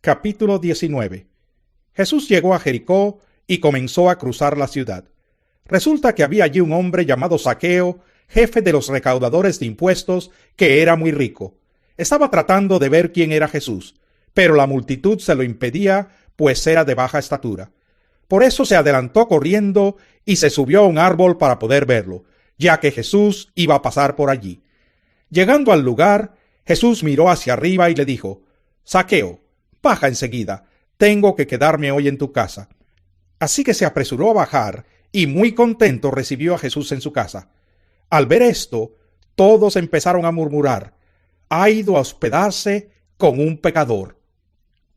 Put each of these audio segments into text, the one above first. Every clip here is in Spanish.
Capítulo 19. Jesús llegó a Jericó y comenzó a cruzar la ciudad. Resulta que había allí un hombre llamado Zaqueo, jefe de los recaudadores de impuestos, que era muy rico. Estaba tratando de ver quién era Jesús, pero la multitud se lo impedía, pues era de baja estatura. Por eso se adelantó corriendo y se subió a un árbol para poder verlo, ya que Jesús iba a pasar por allí. Llegando al lugar, Jesús miró hacia arriba y le dijo: «Zaqueo, baja enseguida, tengo que quedarme hoy en tu casa». Así que se apresuró a bajar y muy contento recibió a Jesús en su casa. Al ver esto, todos empezaron a murmurar: «Ha ido a hospedarse con un pecador».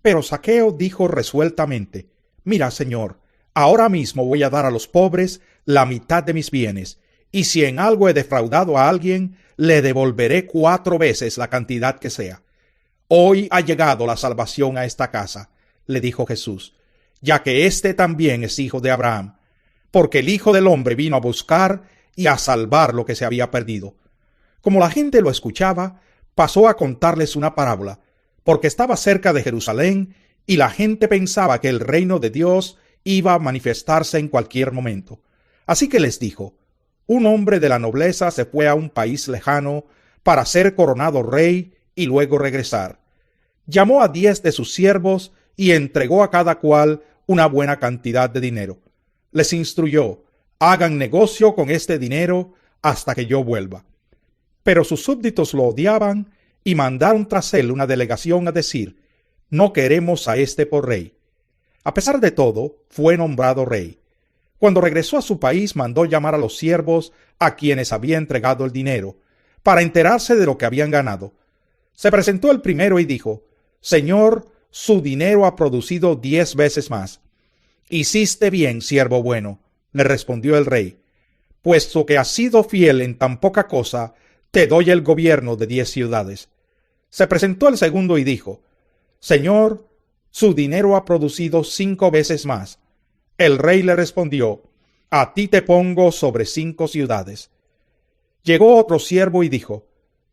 Pero Zaqueo dijo resueltamente: «Mira, Señor, ahora mismo voy a dar a los pobres la mitad de mis bienes, y si en algo he defraudado a alguien, le devolveré 4 veces la cantidad que sea». «Hoy ha llegado la salvación a esta casa», le dijo Jesús, «ya que éste también es hijo de Abraham, porque el Hijo del Hombre vino a buscar y a salvar lo que se había perdido». Como la gente lo escuchaba, pasó a contarles una parábola, porque estaba cerca de Jerusalén y la gente pensaba que el reino de Dios iba a manifestarse en cualquier momento. Así que les dijo: «Un hombre de la nobleza se fue a un país lejano para ser coronado rey y luego regresar. Llamó a 10 de sus siervos y entregó a cada cual una buena cantidad de dinero. Les instruyó: hagan negocio con este dinero hasta que yo vuelva». Pero sus súbditos lo odiaban y mandaron tras él una delegación a decir: «No queremos a este por rey». A pesar de todo, fue nombrado rey. Cuando regresó a su país, mandó llamar a los siervos a quienes había entregado el dinero, para enterarse de lo que habían ganado. Se presentó el primero y dijo: «Señor, su dinero ha producido 10 veces más». «Hiciste bien, siervo bueno», le respondió el rey. «Puesto que has sido fiel en tan poca cosa, te doy el gobierno de 10 ciudades». Se presentó el segundo y dijo: «Señor, su dinero ha producido 5 veces más». El rey le respondió: «A ti te pongo sobre 5 ciudades». Llegó otro siervo y dijo: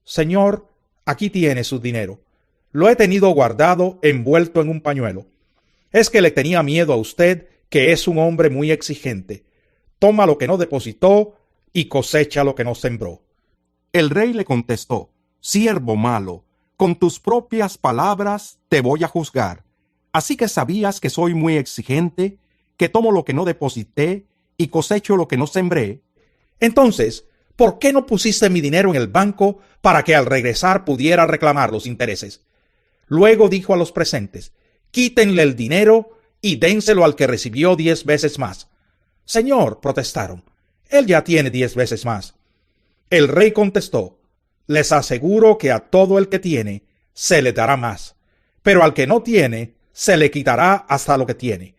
«Señor, aquí tiene su dinero. Lo he tenido guardado envuelto en un pañuelo. Es que le tenía miedo a usted, que es un hombre muy exigente. Toma lo que no depositó y cosecha lo que no sembró». El rey le contestó: «Siervo malo, con tus propias palabras te voy a juzgar. Así que sabías que soy muy exigente, que tomo lo que no deposité y cosecho lo que no sembré. Entonces, ¿por qué no pusiste mi dinero en el banco para que al regresar pudiera reclamar los intereses?». Luego dijo a los presentes: «Quítenle el dinero y dénselo al que recibió 10 veces más». «Señor», protestaron, «él ya tiene 10 veces más». El rey contestó: «Les aseguro que a todo el que tiene se le dará más, pero al que no tiene se le quitará hasta lo que tiene.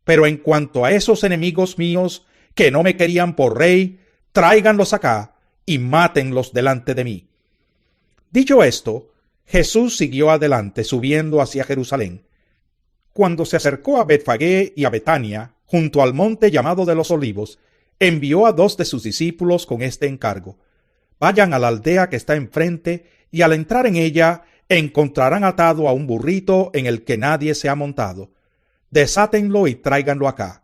Pero en cuanto a esos enemigos míos que no me querían por rey, tráiganlos acá y mátenlos delante de mí». Dicho esto, Jesús siguió adelante, subiendo hacia Jerusalén. Cuando se acercó a Betfagé y a Betania, junto al monte llamado de los Olivos, envió a 2 de sus discípulos con este encargo: «Vayan a la aldea que está enfrente, y al entrar en ella encontrarán atado a un burrito en el que nadie se ha montado. Desátenlo y tráiganlo acá.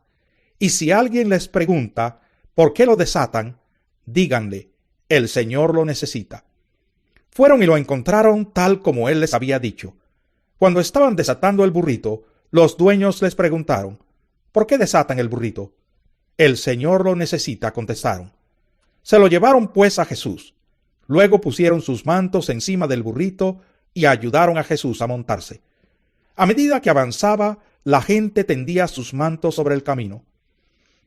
Y si alguien les pregunta por qué lo desatan, díganle: el Señor lo necesita». Fueron y lo encontraron tal como él les había dicho. Cuando estaban desatando el burrito, los dueños les preguntaron: «¿Por qué desatan el burrito?». «El Señor lo necesita», contestaron. Se lo llevaron pues a Jesús. Luego pusieron sus mantos encima del burrito y ayudaron a Jesús a montarse. A medida que avanzaba, la gente tendía sus mantos sobre el camino.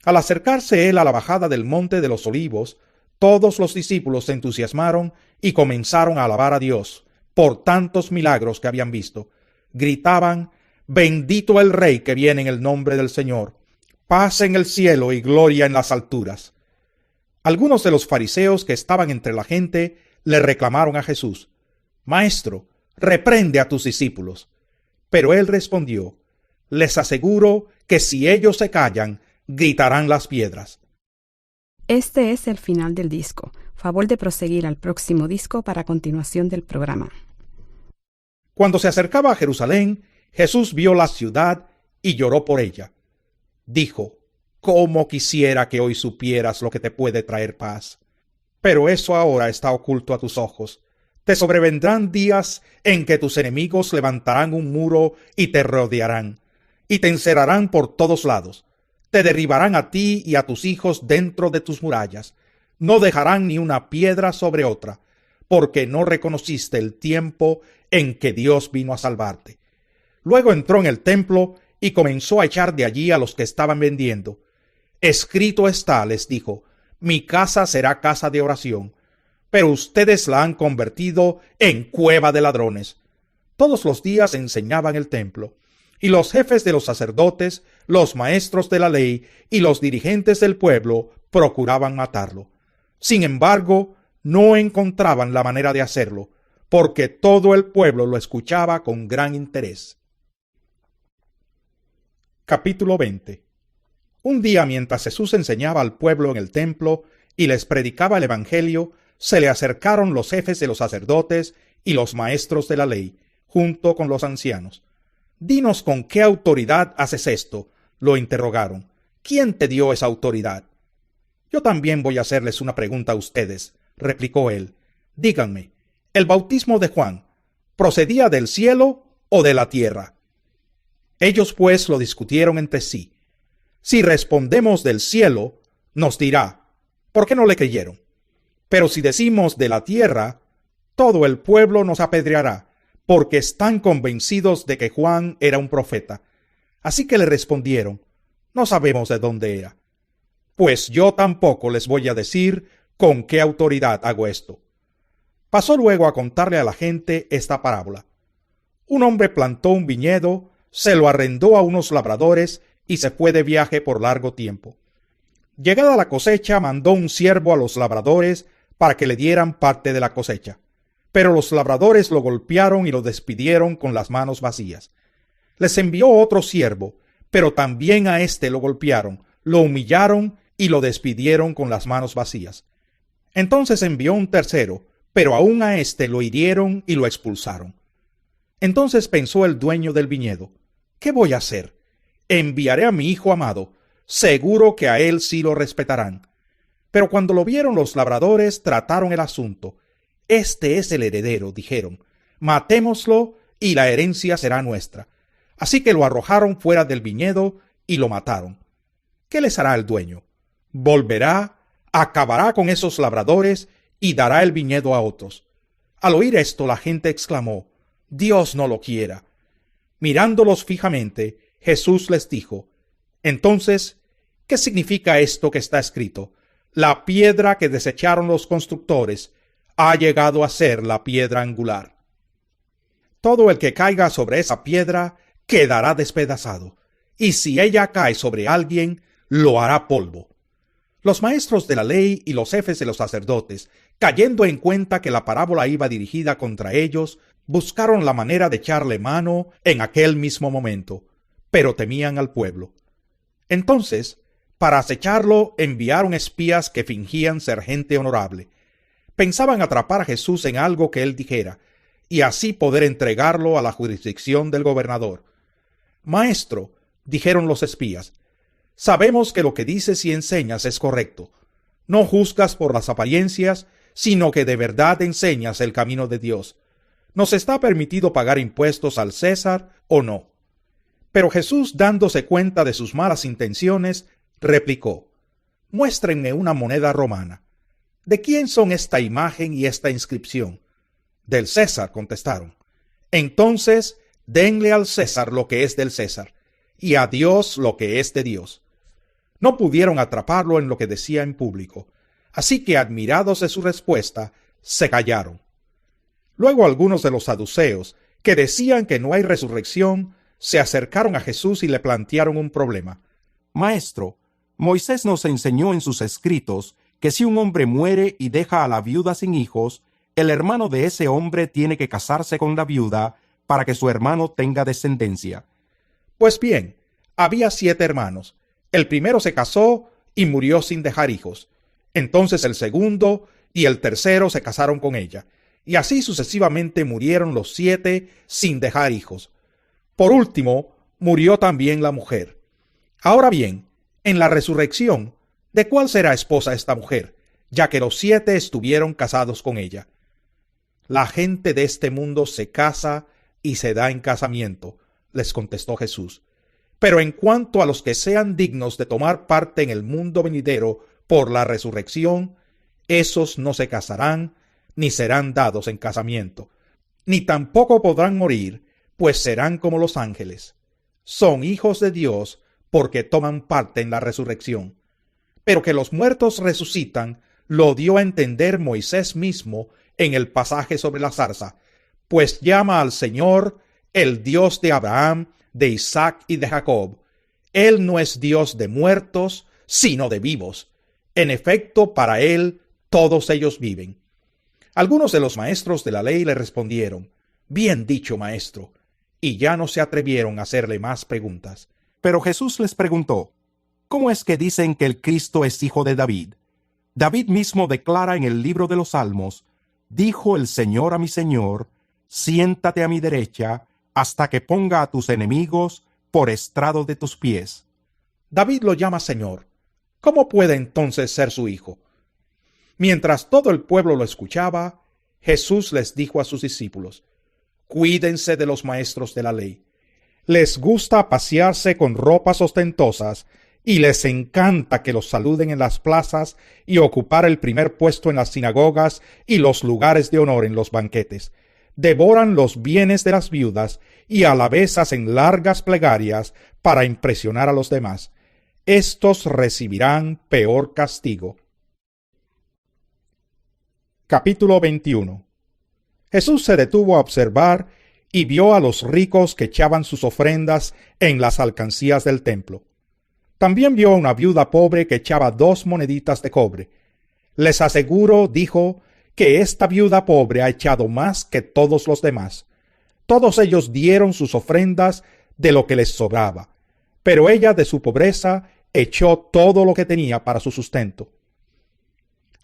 Al acercarse él a la bajada del monte de los Olivos, todos los discípulos se entusiasmaron y comenzaron a alabar a Dios por tantos milagros que habían visto. Gritaban: «Bendito el Rey que viene en el nombre del Señor. Paz en el cielo y gloria en las alturas». Algunos de los fariseos que estaban entre la gente le reclamaron a Jesús: «Maestro, reprende a tus discípulos». Pero él respondió: «Les aseguro que si ellos se callan, gritarán las piedras». Este es el final del disco. Favor de proseguir al próximo disco para continuación del programa. Cuando se acercaba a Jerusalén, Jesús vio la ciudad y lloró por ella. Dijo: «Cómo quisiera que hoy supieras lo que te puede traer paz. Pero eso ahora está oculto a tus ojos. Te sobrevendrán días en que tus enemigos levantarán un muro y te rodearán, y te encerrarán por todos lados. Te derribarán a ti y a tus hijos dentro de tus murallas. No dejarán ni una piedra sobre otra, porque no reconociste el tiempo en que Dios vino a salvarte». Luego entró en el templo y comenzó a echar de allí a los que estaban vendiendo. «Escrito está», les dijo, «mi casa será casa de oración, pero ustedes la han convertido en cueva de ladrones». Todos los días enseñaba en el templo, y los jefes de los sacerdotes, los maestros de la ley y los dirigentes del pueblo procuraban matarlo. Sin embargo, no encontraban la manera de hacerlo, porque todo el pueblo lo escuchaba con gran interés. Capítulo 20. Un día, mientras Jesús enseñaba al pueblo en el templo y les predicaba el evangelio, se le acercaron los jefes de los sacerdotes y los maestros de la ley, junto con los ancianos. «Dinos con qué autoridad haces esto», lo interrogaron. «¿Quién te dio esa autoridad?» «Yo también voy a hacerles una pregunta a ustedes», replicó él. «Díganme, ¿el bautismo de Juan procedía del cielo o de la tierra?» Ellos pues lo discutieron entre sí. «Si respondemos del cielo, nos dirá, ¿por qué no le creyeron? Pero si decimos de la tierra, todo el pueblo nos apedreará, porque están convencidos de que Juan era un profeta». Así que le respondieron: «No sabemos de dónde era». «Pues yo tampoco les voy a decir con qué autoridad hago esto». Pasó luego a contarle a la gente esta parábola. Un hombre plantó un viñedo, se lo arrendó a unos labradores y se fue de viaje por largo tiempo. Llegada la cosecha, mandó un siervo a los labradores para que le dieran parte de la cosecha. Pero los labradores lo golpearon y lo despidieron con las manos vacías. Les envió otro siervo, pero también a éste lo golpearon, lo humillaron y lo despidieron con las manos vacías. Entonces envió un tercero, pero aún a éste lo hirieron y lo expulsaron. Entonces pensó el dueño del viñedo: «¿Qué voy a hacer? Enviaré a mi hijo amado, seguro que a él sí lo respetarán». Pero cuando lo vieron los labradores, trataron el asunto. «Este es el heredero», dijeron, «matémoslo y la herencia será nuestra». Así que lo arrojaron fuera del viñedo y lo mataron. ¿Qué les hará el dueño? Volverá, acabará con esos labradores y dará el viñedo a otros. Al oír esto, la gente exclamó: «Dios no lo quiera». Mirándolos fijamente, Jesús les dijo: «Entonces, ¿qué significa esto que está escrito? La piedra que desecharon los constructores ha llegado a ser la piedra angular. Todo el que caiga sobre esa piedra quedará despedazado, y si ella cae sobre alguien, lo hará polvo». Los maestros de la ley y los jefes de los sacerdotes, cayendo en cuenta que la parábola iba dirigida contra ellos, buscaron la manera de echarle mano en aquel mismo momento, pero temían al pueblo. Entonces, para acecharlo, enviaron espías que fingían ser gente honorable. Pensaban atrapar a Jesús en algo que él dijera, y así poder entregarlo a la jurisdicción del gobernador. «Maestro», dijeron los espías, «sabemos que lo que dices y enseñas es correcto. No juzgas por las apariencias, sino que de verdad enseñas el camino de Dios. ¿Nos está permitido pagar impuestos al César o no?» Pero Jesús, dándose cuenta de sus malas intenciones, replicó: «Muéstrenme una moneda romana». «¿De quién son esta imagen y esta inscripción?» «Del César», contestaron. «Entonces, denle al César lo que es del César, y a Dios lo que es de Dios». No pudieron atraparlo en lo que decía en público, así que, admirados de su respuesta, se callaron. Luego algunos de los saduceos, que decían que no hay resurrección, se acercaron a Jesús y le plantearon un problema. «Maestro, Moisés nos enseñó en sus escritos que si un hombre muere y deja a la viuda sin hijos, el hermano de ese hombre tiene que casarse con la viuda para que su hermano tenga descendencia». Pues bien, había 7 hermanos. El primero se casó y murió sin dejar hijos. Entonces el segundo y el tercero se casaron con ella, y así sucesivamente murieron los 7 sin dejar hijos. Por último, murió también la mujer. Ahora bien, en la resurrección, ¿de cuál será esposa esta mujer, ya que los 7 estuvieron casados con ella? La gente de este mundo se casa y se da en casamiento, les contestó Jesús. Pero en cuanto a los que sean dignos de tomar parte en el mundo venidero por la resurrección, esos no se casarán, ni serán dados en casamiento, ni tampoco podrán morir, pues serán como los ángeles. Son hijos de Dios porque toman parte en la resurrección. Pero que los muertos resucitan, lo dio a entender Moisés mismo en el pasaje sobre la zarza, pues llama al Señor el Dios de Abraham, de Isaac y de Jacob. Él no es Dios de muertos, sino de vivos. En efecto, para él todos ellos viven. Algunos de los maestros de la ley le respondieron: bien dicho, maestro, y ya no se atrevieron a hacerle más preguntas. Pero Jesús les preguntó: ¿cómo es que dicen que el Cristo es hijo de David? David mismo declara en el libro de los Salmos: dijo el Señor a mi Señor, siéntate a mi derecha, hasta que ponga a tus enemigos por estrado de tus pies. David lo llama Señor. ¿Cómo puede entonces ser su hijo? Mientras todo el pueblo lo escuchaba, Jesús les dijo a sus discípulos: cuídense de los maestros de la ley. Les gusta pasearse con ropas ostentosas y les encanta que los saluden en las plazas y ocupar el primer puesto en las sinagogas y los lugares de honor en los banquetes. Devoran los bienes de las viudas y a la vez hacen largas plegarias para impresionar a los demás. Estos recibirán peor castigo. Capítulo 21. Jesús se detuvo a observar y vio a los ricos que echaban sus ofrendas en las alcancías del templo. También vio a una viuda pobre que echaba 2 moneditas de cobre. Les aseguro, dijo, que esta viuda pobre ha echado más que todos los demás. Todos ellos dieron sus ofrendas de lo que les sobraba, pero ella de su pobreza echó todo lo que tenía para su sustento.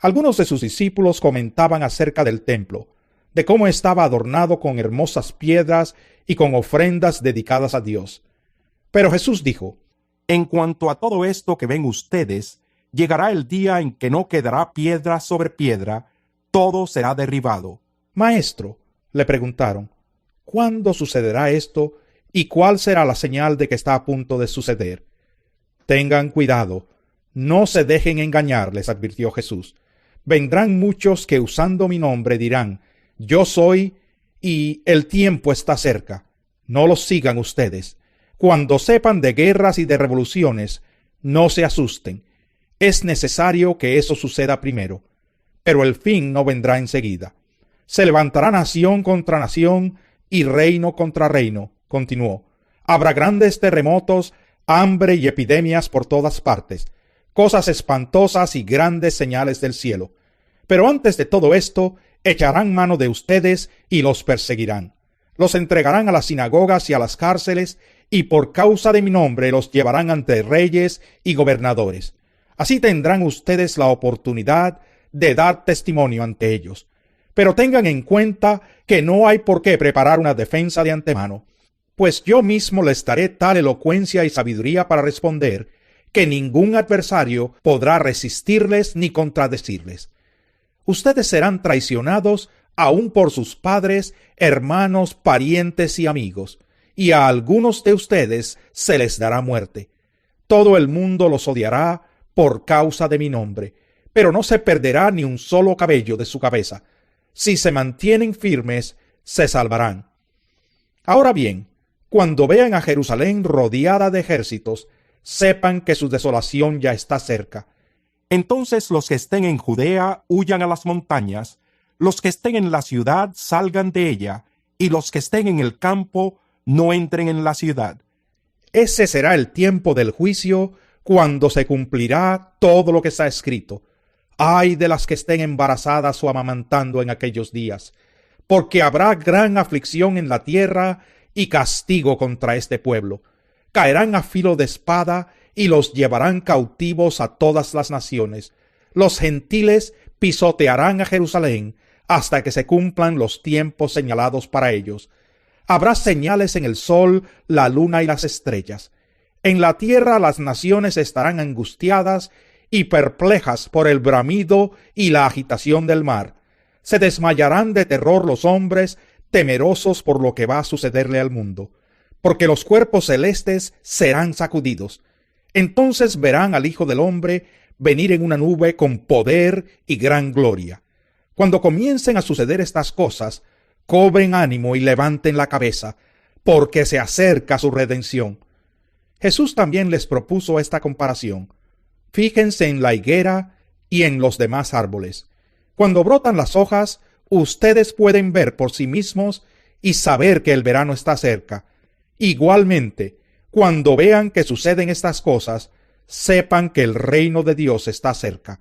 Algunos de sus discípulos comentaban acerca del templo, de cómo estaba adornado con hermosas piedras y con ofrendas dedicadas a Dios. Pero Jesús dijo: en cuanto a todo esto que ven ustedes, llegará el día en que no quedará piedra sobre piedra, todo será derribado. Maestro, le preguntaron, ¿cuándo sucederá esto y cuál será la señal de que está a punto de suceder? Tengan cuidado, no se dejen engañar, les advirtió Jesús. Vendrán muchos que usando mi nombre dirán: yo soy, y el tiempo está cerca. No los sigan ustedes. Cuando sepan de guerras y de revoluciones, no se asusten. Es necesario que eso suceda primero, pero el fin no vendrá enseguida. Se levantará nación contra nación y reino contra reino, continuó. Habrá grandes terremotos, hambre y epidemias por todas partes, cosas espantosas y grandes señales del cielo. Pero antes de todo esto, echarán mano de ustedes y los perseguirán. Los entregarán a las sinagogas y a las cárceles, y por causa de mi nombre los llevarán ante reyes y gobernadores. Así tendrán ustedes la oportunidad de dar testimonio ante ellos. Pero tengan en cuenta que no hay por qué preparar una defensa de antemano, pues yo mismo les daré tal elocuencia y sabiduría para responder, que ningún adversario podrá resistirles ni contradecirles. Ustedes serán traicionados aun por sus padres, hermanos, parientes y amigos, y a algunos de ustedes se les dará muerte. Todo el mundo los odiará por causa de mi nombre, pero no se perderá ni un solo cabello de su cabeza. Si se mantienen firmes, se salvarán. Ahora bien, cuando vean a Jerusalén rodeada de ejércitos, sepan que su desolación ya está cerca. Entonces los que estén en Judea huyan a las montañas, los que estén en la ciudad salgan de ella, y los que estén en el campo no entren en la ciudad. Ese será el tiempo del juicio, cuando se cumplirá todo lo que está escrito. Ay de las que estén embarazadas o amamantando en aquellos días, porque habrá gran aflicción en la tierra y castigo contra este pueblo. Caerán a filo de espada y los llevarán cautivos a todas las naciones. Los gentiles pisotearán a Jerusalén hasta que se cumplan los tiempos señalados para ellos. Habrá señales en el sol, la luna y las estrellas. En la tierra las naciones estarán angustiadas y perplejas por el bramido y la agitación del mar. Se desmayarán de terror los hombres, temerosos por lo que va a sucederle al mundo, porque los cuerpos celestes serán sacudidos. Entonces verán al Hijo del Hombre venir en una nube con poder y gran gloria. Cuando comiencen a suceder estas cosas, cobren ánimo y levanten la cabeza, porque se acerca su redención. Jesús también les propuso esta comparación. Fíjense en la higuera y en los demás árboles. Cuando brotan las hojas, ustedes pueden ver por sí mismos y saber que el verano está cerca. Igualmente, cuando vean que suceden estas cosas, sepan que el reino de Dios está cerca.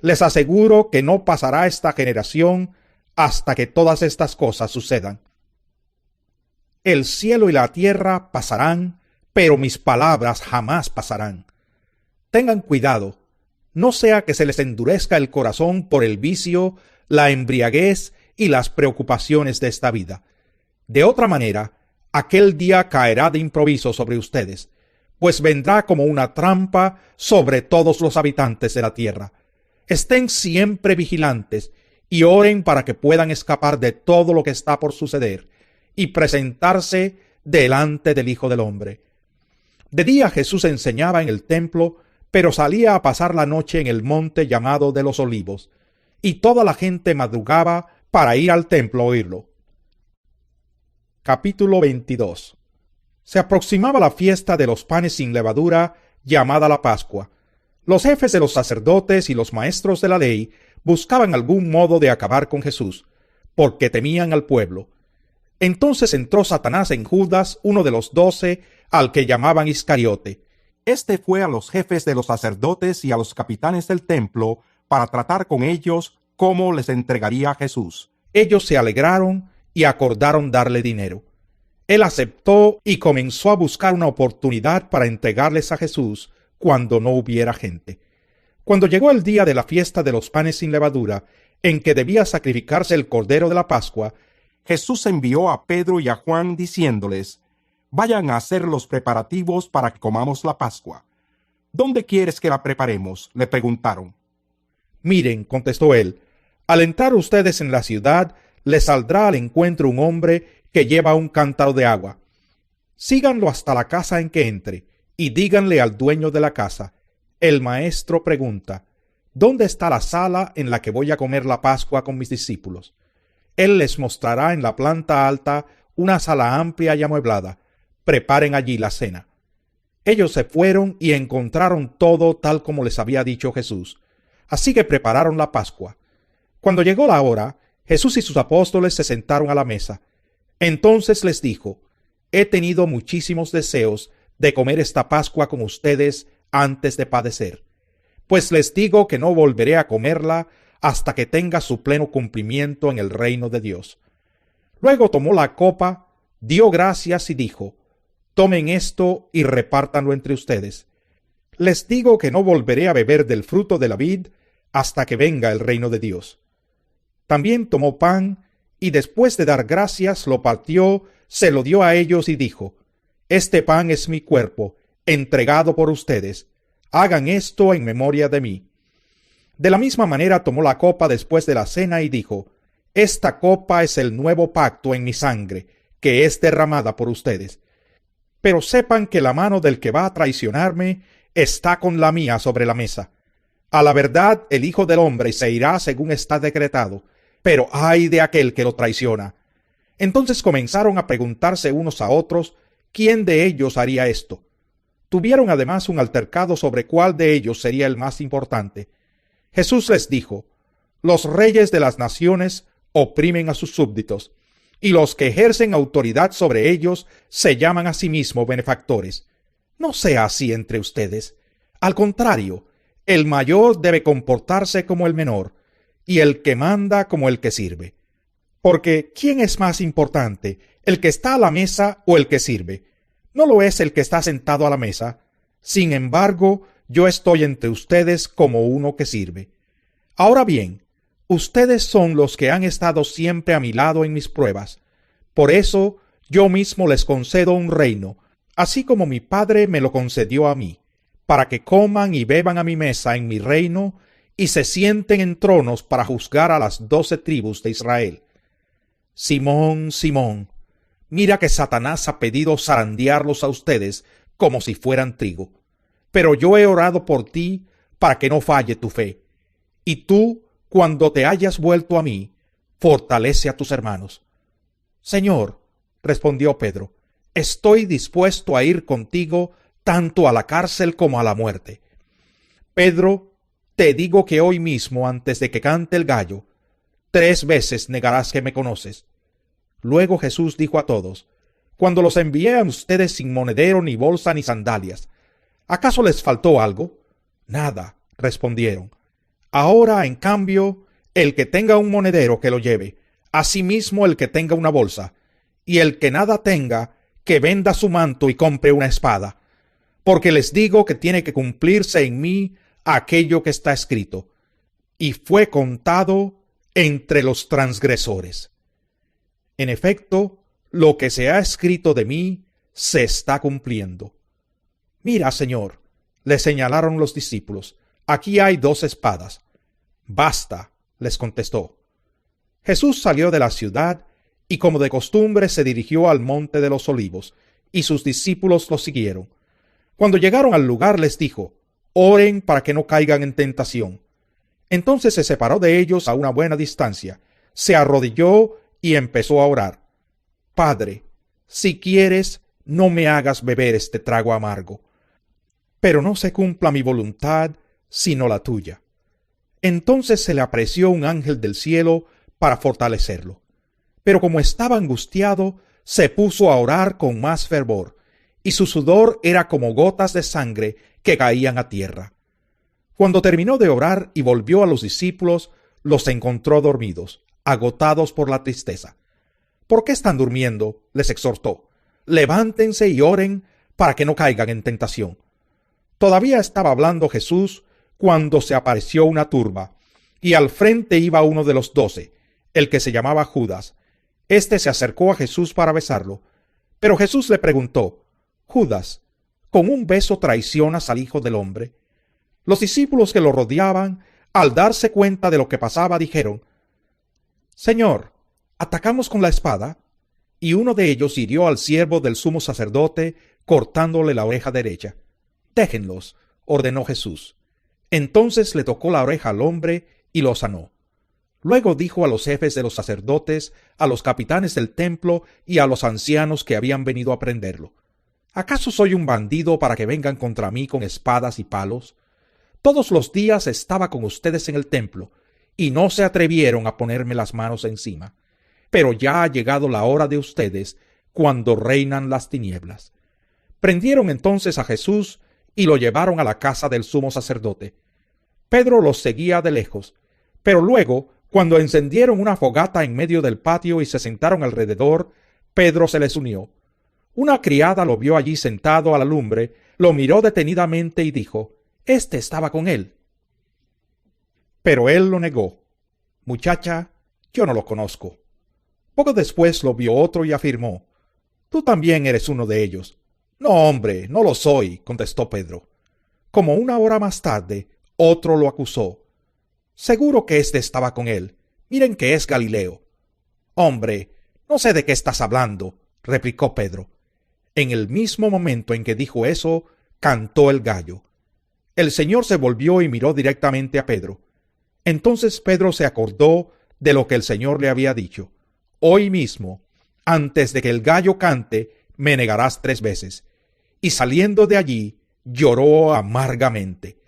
Les aseguro que no pasará esta generación hasta que todas estas cosas sucedan. El cielo y la tierra pasarán, pero mis palabras jamás pasarán. Tengan cuidado, no sea que se les endurezca el corazón por el vicio, la embriaguez y las preocupaciones de esta vida. De otra manera, aquel día caerá de improviso sobre ustedes, pues vendrá como una trampa sobre todos los habitantes de la tierra. Estén siempre vigilantes y oren para que puedan escapar de todo lo que está por suceder y presentarse delante del Hijo del Hombre. De día Jesús enseñaba en el templo, pero salía a pasar la noche en el monte llamado de los Olivos, y toda la gente madrugaba para ir al templo a oírlo. Capítulo 22. Se aproximaba la fiesta de los panes sin levadura, llamada la Pascua. Los jefes de los sacerdotes y los maestros de la ley buscaban algún modo de acabar con Jesús, porque temían al pueblo. Entonces entró Satanás en Judas, uno de los 12, al que llamaban Iscariote. Este fue a los jefes de los sacerdotes y a los capitanes del templo para tratar con ellos cómo les entregaría a Jesús. Ellos se alegraron y acordaron darle dinero. Él aceptó y comenzó a buscar una oportunidad para entregarles a Jesús cuando no hubiera gente. Cuando llegó el día de la fiesta de los panes sin levadura, en que debía sacrificarse el cordero de la Pascua, Jesús envió a Pedro y a Juan diciéndoles: vayan a hacer los preparativos para que comamos la Pascua. ¿Dónde quieres que la preparemos?, le preguntaron. Miren, contestó él, al entrar ustedes en la ciudad, les saldrá al encuentro un hombre que lleva un cántaro de agua. Síganlo hasta la casa en que entre, y díganle al dueño de la casa: el maestro pregunta, ¿dónde está la sala en la que voy a comer la Pascua con mis discípulos? Él les mostrará en la planta alta una sala amplia y amueblada. Preparen allí la cena. Ellos se fueron y encontraron todo tal como les había dicho Jesús. Así que prepararon la Pascua. Cuando llegó la hora, Jesús y sus apóstoles se sentaron a la mesa. Entonces les dijo: he tenido muchísimos deseos de comer esta Pascua con ustedes antes de padecer. Pues les digo que no volveré a comerla hasta que tenga su pleno cumplimiento en el reino de Dios. Luego tomó la copa, dio gracias y dijo: tomen esto y repártanlo entre ustedes. Les digo que no volveré a beber del fruto de la vid hasta que venga el reino de Dios. También tomó pan, y después de dar gracias lo partió, se lo dio a ellos y dijo: este pan es mi cuerpo, entregado por ustedes. Hagan esto en memoria de mí. De la misma manera tomó la copa después de la cena y dijo: esta copa es el nuevo pacto en mi sangre, que es derramada por ustedes. Pero sepan que la mano del que va a traicionarme está con la mía sobre la mesa. A la verdad, el Hijo del Hombre se irá según está decretado, pero ay de aquel que lo traiciona. Entonces comenzaron a preguntarse unos a otros quién de ellos haría esto. Tuvieron además un altercado sobre cuál de ellos sería el más importante. Jesús les dijo: los reyes de las naciones oprimen a sus súbditos, y los que ejercen autoridad sobre ellos se llaman a sí mismos benefactores. No sea así entre ustedes. Al contrario, el mayor debe comportarse como el menor, y el que manda como el que sirve. Porque ¿quién es más importante, el que está a la mesa o el que sirve? No lo es el que está sentado a la mesa. Sin embargo, yo estoy entre ustedes como uno que sirve. Ahora bien, ustedes son los que han estado siempre a mi lado en mis pruebas. Por eso yo mismo les concedo un reino, así como mi Padre me lo concedió a mí, para que coman y beban a mi mesa en mi reino, y se sienten en tronos para juzgar a las 12 tribus de Israel. Simón, Simón, mira que Satanás ha pedido zarandearlos a ustedes como si fueran trigo. Pero yo he orado por ti para que no falle tu fe. Y tú, cuando te hayas vuelto a mí, fortalece a tus hermanos. Señor, respondió Pedro, estoy dispuesto a ir contigo tanto a la cárcel como a la muerte. Pedro, te digo que hoy mismo, antes de que cante el gallo, 3 veces negarás que me conoces. Luego Jesús dijo a todos: Cuando los envié a ustedes sin monedero, ni bolsa, ni sandalias, ¿acaso les faltó algo? Nada, respondieron. Ahora, en cambio, el que tenga un monedero que lo lleve, asimismo el que tenga una bolsa, y el que nada tenga, que venda su manto y compre una espada. Porque les digo que tiene que cumplirse en mí aquello que está escrito, y fue contado entre los transgresores. En efecto, lo que se ha escrito de mí se está cumpliendo. Mira, Señor, le señalaron los discípulos, aquí hay 2 espadas. Basta, les contestó. Jesús salió de la ciudad y, como de costumbre, se dirigió al monte de los Olivos, y sus discípulos lo siguieron. Cuando llegaron al lugar les dijo: Oren para que no caigan en tentación. Entonces se separó de ellos a una buena distancia, se arrodilló y empezó a orar: Padre, si quieres, no me hagas beber este trago amargo, pero no se cumpla mi voluntad, sino la tuya. Entonces se le apareció un ángel del cielo para fortalecerlo. Pero como estaba angustiado, se puso a orar con más fervor, y su sudor era como gotas de sangre que caían a tierra. Cuando terminó de orar y volvió a los discípulos, los encontró dormidos, agotados por la tristeza. ¿Por qué están durmiendo?, les exhortó. Levántense y oren para que no caigan en tentación. Todavía estaba hablando Jesús cuando se apareció una turba, y al frente iba uno de los 12, el que se llamaba Judas. Este se acercó a Jesús para besarlo, pero Jesús le preguntó: Judas, ¿con un beso traicionas al Hijo del Hombre? Los discípulos que lo rodeaban, al darse cuenta de lo que pasaba, dijeron: Señor, ¿atacamos con la espada? Y uno de ellos hirió al siervo del sumo sacerdote, cortándole la oreja derecha. Déjenlos, ordenó Jesús. Entonces le tocó la oreja al hombre y lo sanó. Luego dijo a los jefes de los sacerdotes, a los capitanes del templo y a los ancianos que habían venido a prenderlo: ¿Acaso soy un bandido para que vengan contra mí con espadas y palos? Todos los días estaba con ustedes en el templo, y no se atrevieron a ponerme las manos encima. Pero ya ha llegado la hora de ustedes, cuando reinan las tinieblas. Prendieron entonces a Jesús y lo llevaron a la casa del sumo sacerdote. Pedro los seguía de lejos, pero luego, cuando encendieron una fogata en medio del patio y se sentaron alrededor, Pedro se les unió. Una criada lo vio allí sentado a la lumbre, lo miró detenidamente y dijo: «Este estaba con él». Pero él lo negó. «Muchacha, yo no lo conozco». Poco después lo vio otro y afirmó: «Tú también eres uno de ellos». «No, hombre, no lo soy», contestó Pedro. Como 1 hora más tarde, otro lo acusó: «Seguro que éste estaba con él. Miren que es Galileo». «Hombre, no sé de qué estás hablando», replicó Pedro. En el mismo momento en que dijo eso, cantó el gallo. El Señor se volvió y miró directamente a Pedro. Entonces Pedro se acordó de lo que el Señor le había dicho: «Hoy mismo, antes de que el gallo cante, me negarás 3 veces». Y saliendo de allí, lloró amargamente.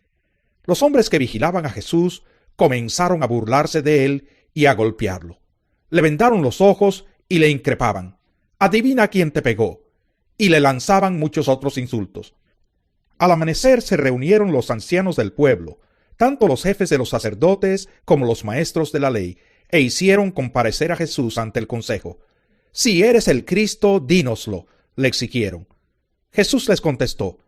Los hombres que vigilaban a Jesús comenzaron a burlarse de él y a golpearlo. Le vendaron los ojos y le increpaban: «Adivina quién te pegó». Y le lanzaban muchos otros insultos. Al amanecer se reunieron los ancianos del pueblo, tanto los jefes de los sacerdotes como los maestros de la ley, e hicieron comparecer a Jesús ante el consejo. «Si eres el Cristo, dínoslo», le exigieron. Jesús les contestó: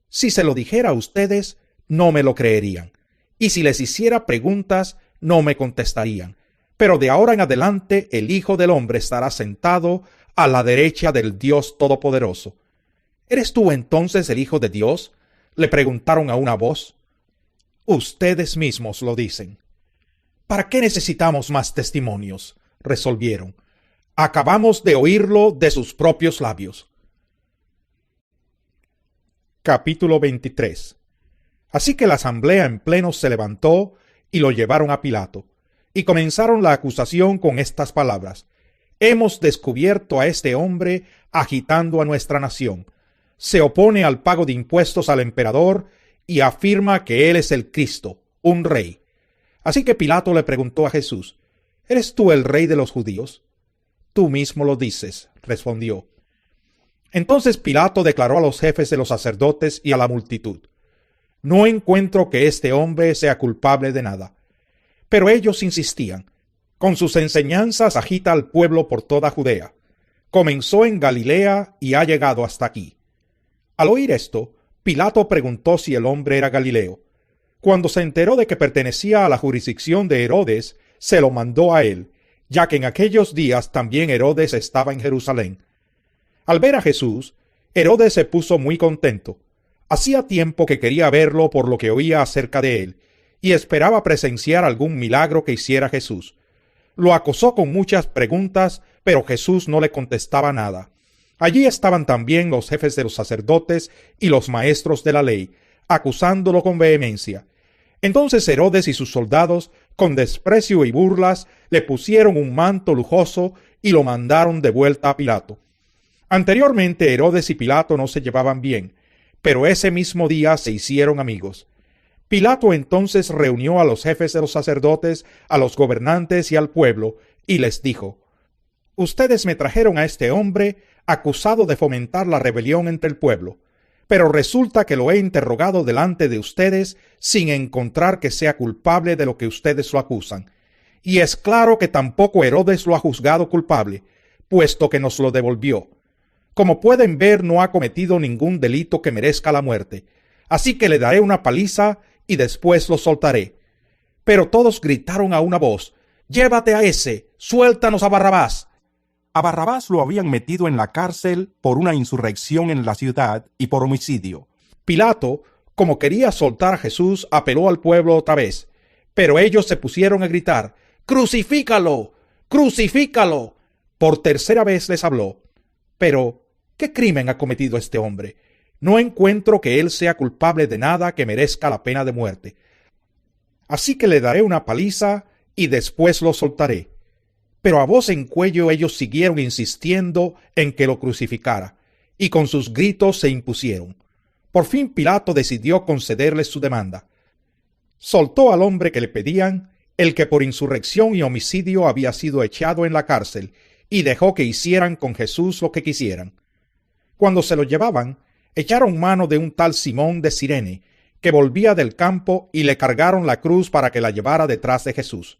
«Si se lo dijera a ustedes, no me lo creerían, y si les hiciera preguntas, no me contestarían. Pero de ahora en adelante el Hijo del Hombre estará sentado a la derecha del Dios Todopoderoso. ¿Eres tú entonces el Hijo de Dios?, le preguntaron a una voz. Ustedes mismos lo dicen. ¿Para qué necesitamos más testimonios?, resolvieron. Acabamos de oírlo de sus propios labios. Capítulo 23. Así que la asamblea en pleno se levantó y lo llevaron a Pilato, y comenzaron la acusación con estas palabras: Hemos descubierto a este hombre agitando a nuestra nación. Se opone al pago de impuestos al emperador y afirma que él es el Cristo, un rey. Así que Pilato le preguntó a Jesús: ¿Eres tú el rey de los judíos? Tú mismo lo dices, respondió. Entonces Pilato declaró a los jefes de los sacerdotes y a la multitud: No encuentro que este hombre sea culpable de nada. Pero ellos insistían. Con sus enseñanzas agita al pueblo por toda Judea. Comenzó en Galilea y ha llegado hasta aquí. Al oír esto, Pilato preguntó si el hombre era Galileo. Cuando se enteró de que pertenecía a la jurisdicción de Herodes, se lo mandó a él, ya que en aquellos días también Herodes estaba en Jerusalén. Al ver a Jesús, Herodes se puso muy contento. Hacía tiempo que quería verlo por lo que oía acerca de él, y esperaba presenciar algún milagro que hiciera Jesús. Lo acosó con muchas preguntas, pero Jesús no le contestaba nada. Allí estaban también los jefes de los sacerdotes y los maestros de la ley, acusándolo con vehemencia. Entonces Herodes y sus soldados, con desprecio y burlas, le pusieron un manto lujoso y lo mandaron de vuelta a Pilato. Anteriormente Herodes y Pilato no se llevaban bien, pero ese mismo día se hicieron amigos. Pilato entonces reunió a los jefes de los sacerdotes, a los gobernantes y al pueblo, y les dijo: Ustedes me trajeron a este hombre acusado de fomentar la rebelión entre el pueblo, pero resulta que lo he interrogado delante de ustedes sin encontrar que sea culpable de lo que ustedes lo acusan. Y es claro que tampoco Herodes lo ha juzgado culpable, puesto que nos lo devolvió. Como pueden ver, no ha cometido ningún delito que merezca la muerte, así que le daré una paliza y después lo soltaré. Pero todos gritaron a una voz: ¡Llévate a ese! ¡Suéltanos a Barrabás! A Barrabás lo habían metido en la cárcel por una insurrección en la ciudad y por homicidio. Pilato, como quería soltar a Jesús, apeló al pueblo otra vez, pero ellos se pusieron a gritar: ¡Crucifícalo! ¡Crucifícalo! Por tercera vez les habló: Pero, ¿qué crimen ha cometido este hombre? No encuentro que él sea culpable de nada que merezca la pena de muerte. Así que le daré una paliza y después lo soltaré. Pero a voz en cuello ellos siguieron insistiendo en que lo crucificara, y con sus gritos se impusieron. Por fin Pilato decidió concederles su demanda. Soltó al hombre que le pedían, el que por insurrección y homicidio había sido echado en la cárcel, y dejó que hicieran con Jesús lo que quisieran. Cuando se lo llevaban, echaron mano de un tal Simón de Cirene, que volvía del campo, y le cargaron la cruz para que la llevara detrás de Jesús.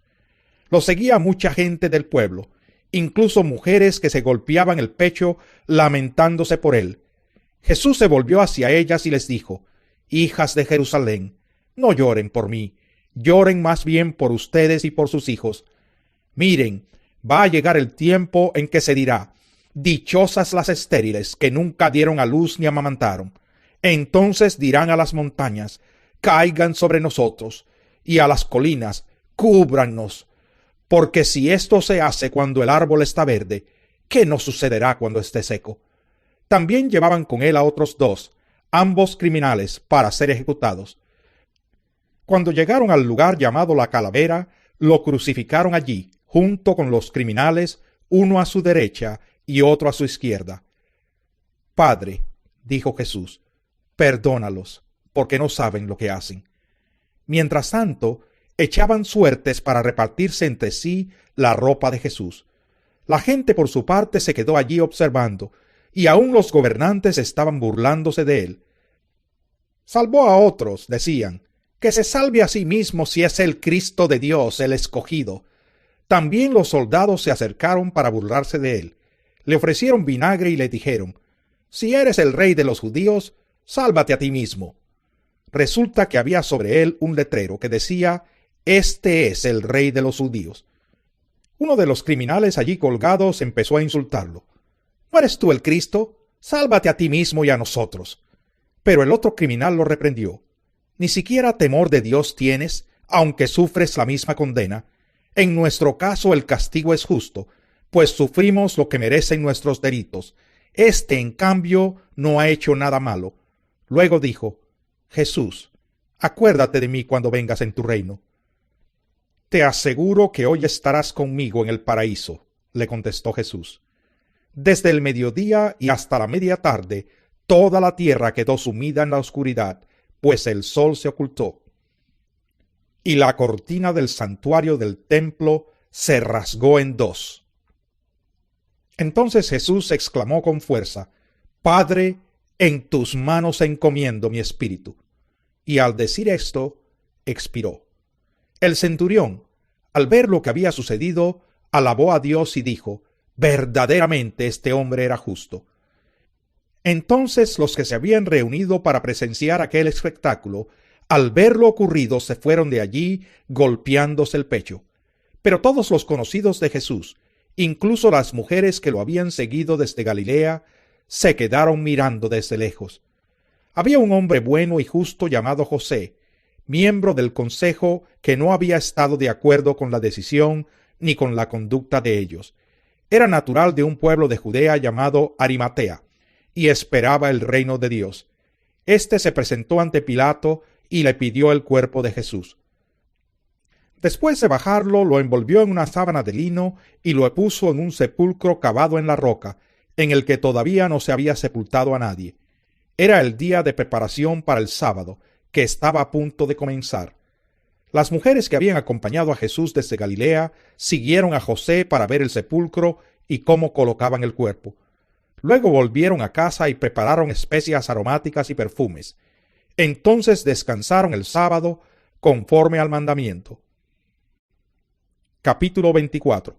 Lo seguía mucha gente del pueblo, incluso mujeres que se golpeaban el pecho lamentándose por él. Jesús se volvió hacia ellas y les dijo: Hijas de Jerusalén, no lloren por mí, lloren más bien por ustedes y por sus hijos. Miren, va a llegar el tiempo en que se dirá: Dichosas las estériles que nunca dieron a luz ni amamantaron. Entonces dirán a las montañas: Caigan sobre nosotros, y a las colinas: Cúbrannos. Porque si esto se hace cuando el árbol está verde, ¿qué nos sucederá cuando esté seco? También llevaban con él a otros dos, ambos criminales, para ser ejecutados. Cuando llegaron al lugar llamado la Calavera, lo crucificaron allí, junto con los criminales, uno a su derecha y otro a su izquierda. Padre, dijo Jesús, perdónalos, porque no saben lo que hacen. Mientras tanto, echaban suertes para repartirse entre sí la ropa de Jesús. La gente por su parte se quedó allí observando, y aun los gobernantes estaban burlándose de él. Salvó a otros, decían, que se salve a sí mismo si es el Cristo de Dios, el escogido. También los soldados se acercaron para burlarse de él. Le ofrecieron vinagre y le dijeron: Si eres el rey de los judíos, sálvate a ti mismo. Resulta que había sobre él un letrero que decía: Este es el rey de los judíos. Uno de los criminales allí colgados empezó a insultarlo. ¿No eres tú el Cristo? Sálvate a ti mismo y a nosotros. Pero el otro criminal lo reprendió. Ni siquiera temor de Dios tienes, aunque sufres la misma condena. En nuestro caso el castigo es justo, pues sufrimos lo que merecen nuestros delitos. Este, en cambio, no ha hecho nada malo. Luego dijo: Jesús, acuérdate de mí cuando vengas en tu reino. Te aseguro que hoy estarás conmigo en el paraíso, le contestó Jesús. Desde el mediodía y hasta la media tarde, toda la tierra quedó sumida en la oscuridad, pues el sol se ocultó. Y la cortina del santuario del templo se rasgó en dos. Entonces Jesús exclamó con fuerza: Padre, en tus manos encomiendo mi espíritu. Y al decir esto, expiró. El centurión, al ver lo que había sucedido, alabó a Dios y dijo: verdaderamente este hombre era justo. Entonces los que se habían reunido para presenciar aquel espectáculo, al ver lo ocurrido, se fueron de allí golpeándose el pecho. Pero todos los conocidos de Jesús, incluso las mujeres que lo habían seguido desde Galilea, se quedaron mirando desde lejos. Había un hombre bueno y justo llamado José, miembro del consejo, que no había estado de acuerdo con la decisión ni con la conducta de ellos. Era natural de un pueblo de Judea llamado Arimatea, y esperaba el reino de Dios. Este se presentó ante Pilato y le pidió el cuerpo de Jesús. Después de bajarlo, lo envolvió en una sábana de lino y lo puso en un sepulcro cavado en la roca, en el que todavía no se había sepultado a nadie. Era el día de preparación para el sábado, que estaba a punto de comenzar. Las mujeres que habían acompañado a Jesús desde Galilea siguieron a José para ver el sepulcro y cómo colocaban el cuerpo. Luego volvieron a casa y prepararon especias aromáticas y perfumes. Entonces descansaron el sábado conforme al mandamiento. Capítulo 24.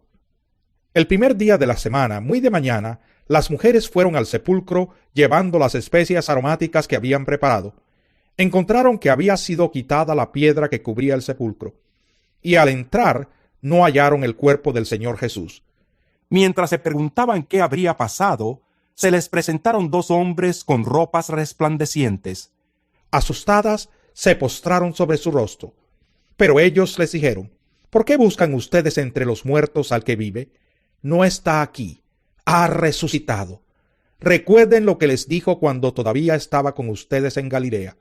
El primer día de la semana, muy de mañana, las mujeres fueron al sepulcro llevando las especias aromáticas que habían preparado. Encontraron que había sido quitada la piedra que cubría el sepulcro, y al entrar no hallaron el cuerpo del Señor Jesús. Mientras se preguntaban qué habría pasado, se les presentaron dos hombres con ropas resplandecientes. Asustadas, se postraron sobre su rostro. Pero ellos les dijeron: ¿por qué buscan ustedes entre los muertos al que vive? No está aquí, ha resucitado. Recuerden lo que les dijo cuando todavía estaba con ustedes en Galilea.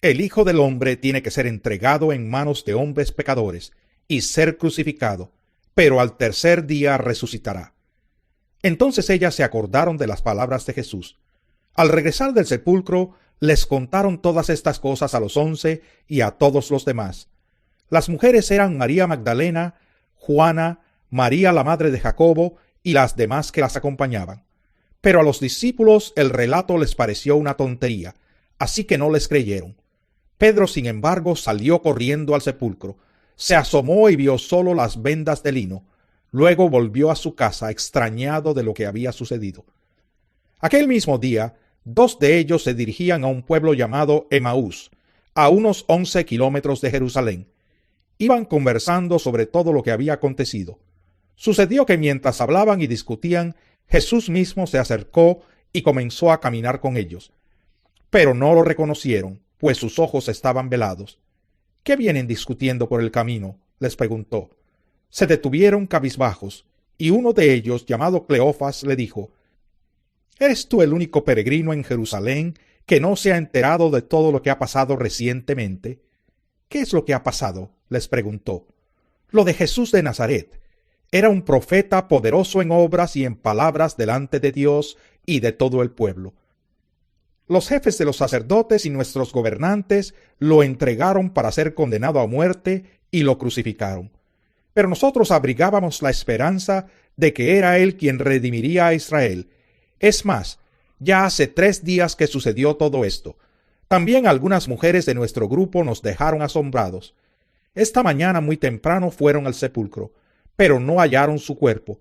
El Hijo del Hombre tiene que ser entregado en manos de hombres pecadores y ser crucificado, pero al tercer día resucitará. Entonces ellas se acordaron de las palabras de Jesús. Al regresar del sepulcro, les contaron todas estas cosas a los 11 y a todos los demás. Las mujeres eran María Magdalena, Juana, María la madre de Jacobo y las demás que las acompañaban. Pero a los discípulos el relato les pareció una tontería, así que no les creyeron. Pedro, sin embargo, salió corriendo al sepulcro, se asomó y vio solo las vendas de lino. Luego volvió a su casa extrañado de lo que había sucedido. Aquel mismo día, dos de ellos se dirigían a un pueblo llamado Emaús, a unos 11 kilómetros de Jerusalén. Iban conversando sobre todo lo que había acontecido. Sucedió que mientras hablaban y discutían, Jesús mismo se acercó y comenzó a caminar con ellos. Pero no lo reconocieron, pues sus ojos estaban velados. ¿Qué vienen discutiendo por el camino?, les preguntó. Se detuvieron cabizbajos, y uno de ellos, llamado Cleofas, le dijo: ¿eres tú el único peregrino en Jerusalén que no se ha enterado de todo lo que ha pasado recientemente? ¿Qué es lo que ha pasado?, les preguntó. Lo de Jesús de Nazaret. Era un profeta poderoso en obras y en palabras delante de Dios y de todo el pueblo. Los jefes de los sacerdotes y nuestros gobernantes lo entregaron para ser condenado a muerte y lo crucificaron. Pero nosotros abrigábamos la esperanza de que era él quien redimiría a Israel. Es más, ya hace 3 días que sucedió todo esto. También algunas mujeres de nuestro grupo nos dejaron asombrados. Esta mañana muy temprano fueron al sepulcro, pero no hallaron su cuerpo.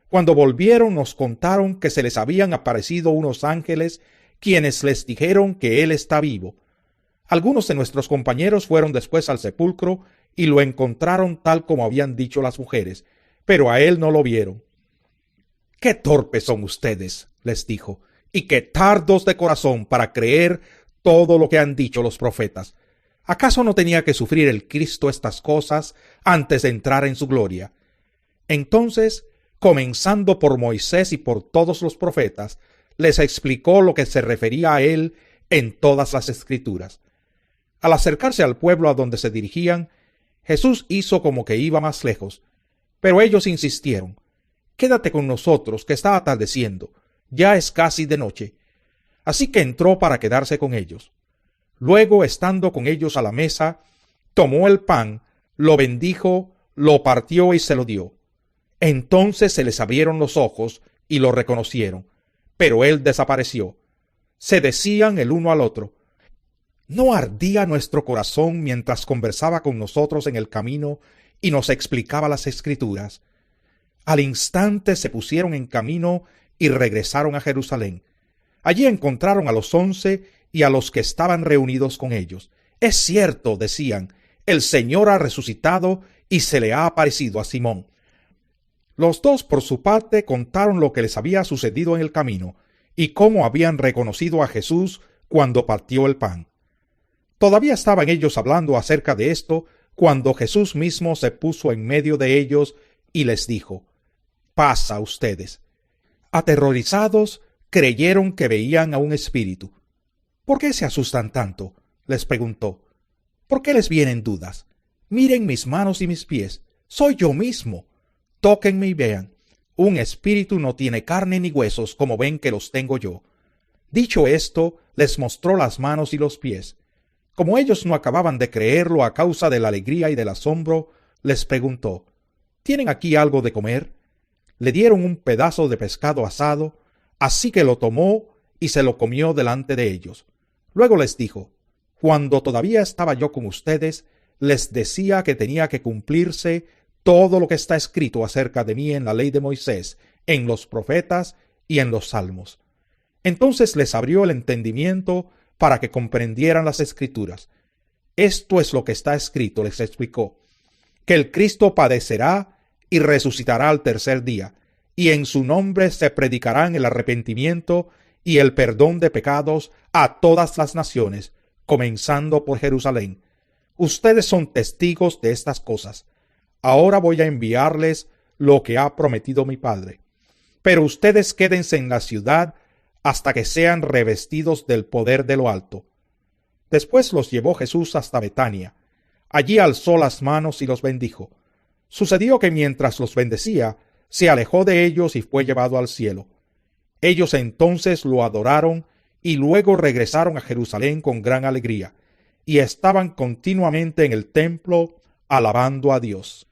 Cuando volvieron nos contaron que se les habían aparecido unos ángeles quienes les dijeron que él está vivo. Algunos de nuestros compañeros fueron después al sepulcro y lo encontraron tal como habían dicho las mujeres, pero a él no lo vieron. «¡Qué torpes son ustedes!», les dijo, «y qué tardos de corazón para creer todo lo que han dicho los profetas. ¿Acaso no tenía que sufrir el Cristo estas cosas antes de entrar en su gloria?». Entonces, comenzando por Moisés y por todos los profetas, les explicó lo que se refería a él en todas las Escrituras. Al acercarse al pueblo a donde se dirigían, Jesús hizo como que iba más lejos, pero ellos insistieron: «Quédate con nosotros, que está atardeciendo, ya es casi de noche». Así que entró para quedarse con ellos. Luego, estando con ellos a la mesa, tomó el pan, lo bendijo, lo partió y se lo dio. Entonces se les abrieron los ojos y lo reconocieron, pero él desapareció. Se decían el uno al otro: ¿no ardía nuestro corazón mientras conversaba con nosotros en el camino y nos explicaba las Escrituras? Al instante se pusieron en camino y regresaron a Jerusalén. Allí encontraron a los 11 y a los que estaban reunidos con ellos. «Es cierto», decían, «el Señor ha resucitado y se le ha aparecido a Simón». Los dos, por su parte, contaron lo que les había sucedido en el camino y cómo habían reconocido a Jesús cuando partió el pan. Todavía estaban ellos hablando acerca de esto cuando Jesús mismo se puso en medio de ellos y les dijo: «Paz a ustedes». Aterrorizados, creyeron que veían a un espíritu. «¿Por qué se asustan tanto?», les preguntó. «¿Por qué les vienen dudas? Miren mis manos y mis pies, soy yo mismo. Tóquenme y vean. Un espíritu no tiene carne ni huesos como ven que los tengo yo». Dicho esto, les mostró las manos y los pies. Como ellos no acababan de creerlo a causa de la alegría y del asombro, les preguntó: «¿Tienen aquí algo de comer?». Le dieron un pedazo de pescado asado, así que lo tomó y se lo comió delante de ellos. Luego les dijo: «Cuando todavía estaba yo con ustedes, les decía que tenía que cumplirse todo lo que está escrito acerca de mí en la ley de Moisés, en los profetas y en los salmos». Entonces les abrió el entendimiento para que comprendieran las Escrituras. «Esto es lo que está escrito», les explicó, «que el Cristo padecerá y resucitará al tercer día, y en su nombre se predicarán el arrepentimiento y el perdón de pecados a todas las naciones, comenzando por Jerusalén. Ustedes son testigos de estas cosas. Ahora voy a enviarles lo que ha prometido mi Padre. Pero ustedes quédense en la ciudad hasta que sean revestidos del poder de lo alto». Después los llevó Jesús hasta Betania. Allí alzó las manos y los bendijo. Sucedió que mientras los bendecía, se alejó de ellos y fue llevado al cielo. Ellos entonces lo adoraron y luego regresaron a Jerusalén con gran alegría, y estaban continuamente en el templo alabando a Dios.